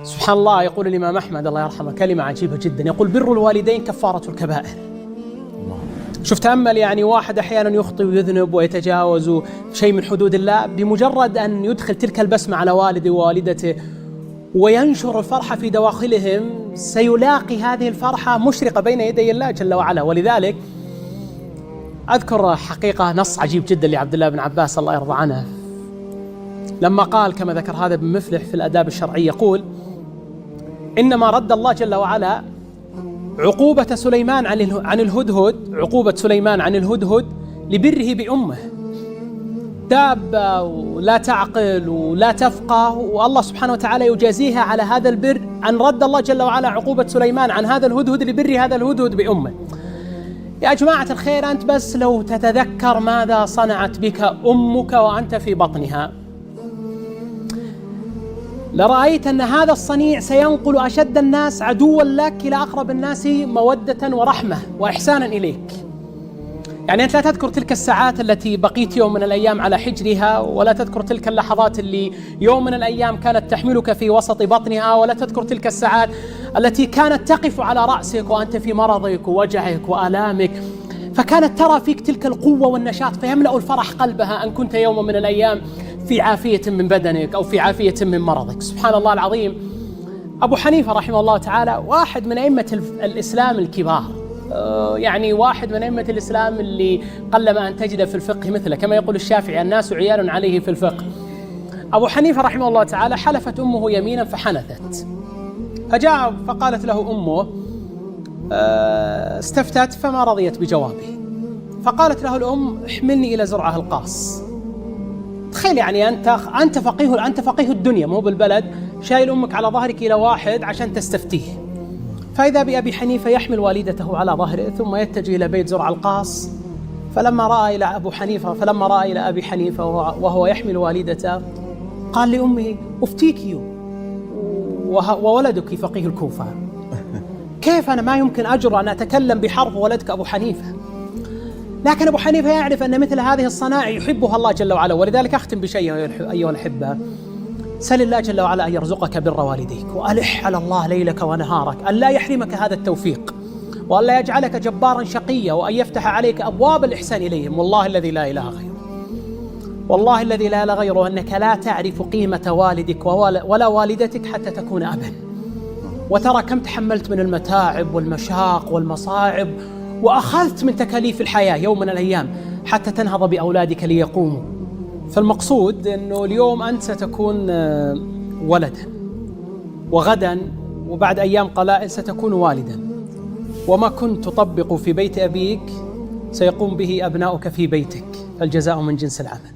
سبحان الله، يقول الإمام أحمد الله يرحمه كلمة عجيبة جدا، يقول: بر الوالدين كفارة الكبائر. شوف تأمل، يعني واحد أحيانا يخطئ ويذنب ويتجاوز شيء من حدود الله، بمجرد أن يدخل تلك البسمة على والده ووالدته وينشر الفرحة في دواخلهم، سيلاقي هذه الفرحة مشرقة بين يدي الله جل وعلا. ولذلك أذكر حقيقة نص عجيب جدا لعبد الله بن عباس الله يرضى عنه، لما قال كما ذكر هذا ابن مفلح في الآداب الشرعية، يقول: إنما رد الله جل وعلا عقوبة سليمان عن الهدهد، عقوبة سليمان عن الهدهد لبره بأمه، دابة ولا تعقل ولا تفقه، والله سبحانه وتعالى يجازيها على هذا البر، أن رد الله جل وعلا عقوبة سليمان عن هذا الهدهد لبر هذا الهدهد بأمه. يا جماعة الخير، أنت بس لو تتذكر ماذا صنعت بك أمك وأنت في بطنها، لرأيت أن هذا الصنيع سينقل أشد الناس عدوا لك إلى أقرب الناس مودة ورحمة وإحسانا إليك. يعني أنت لا تذكر تلك الساعات التي بقيت يوم من الأيام على حجرها، ولا تذكر تلك اللحظات اللي يوم من الأيام كانت تحملك في وسط بطنها، ولا تذكر تلك الساعات التي كانت تقف على رأسك وأنت في مرضك ووجعك وآلامك، فكانت ترى فيك تلك القوة والنشاط، فيملأ الفرح قلبها أن كنت يوم من الأيام في عافية من بدنك أو في عافية من مرضك. سبحان الله العظيم. أبو حنيفة رحمه الله تعالى واحد من أئمة الإسلام الكبار، يعني واحد من أئمة الإسلام اللي قلما أن تجد في الفقه مثله، كما يقول الشافعي: الناس عيال عليه في الفقه. أبو حنيفة رحمه الله تعالى حلفت أمه يمينا فحنثت، فجاء فقالت له أمه، استفتت فما رضيت بجوابه، فقالت له الأم: احملني إلى زرعه القاص. تخيل، يعني أنت فقيه الدنيا مو بالبلد، شايل أمك على ظهرك إلى واحد عشان تستفتيه. فإذا بأبي حنيفة يحمل والدته على ظهره ثم يتجه إلى بيت زرع القاص، فلما رأى إلى أبي حنيفة وهو يحمل والدته، قال لأمه: أفتيك وولدك فقيه الكوفة، كيف أنا ما يمكن أجرؤ أن أتكلم بحرف ولدك أبو حنيفة؟ لكن أبو حنيفة يعرف أن مثل هذه الصنائع يحبها الله جل وعلا. ولذلك أختم بشيء أيها الأحبة: سل الله جل وعلا أن يرزقك بر والديك، وألح على الله ليلك ونهارك أن لا يحرمك هذا التوفيق، وأن لا يجعلك جبارا شقيا، وأن يفتح عليك أبواب الإحسان إليهم. والله الذي لا إله غيره، والله الذي لا إله غيره، أنك لا تعرف قيمة والدك ولا والدتك حتى تكون أبا، وترى كم تحملت من المتاعب والمشاق والمصاعب، وأخذت من تكاليف الحياة يوم من الأيام حتى تنهض بأولادك ليقوموا. فالمقصود أنه اليوم أنت ستكون ولدا، وغدا وبعد أيام قلائل ستكون والدا، وما كنت تطبق في بيت أبيك سيقوم به أبناؤك في بيتك، فالجزاء من جنس العمل.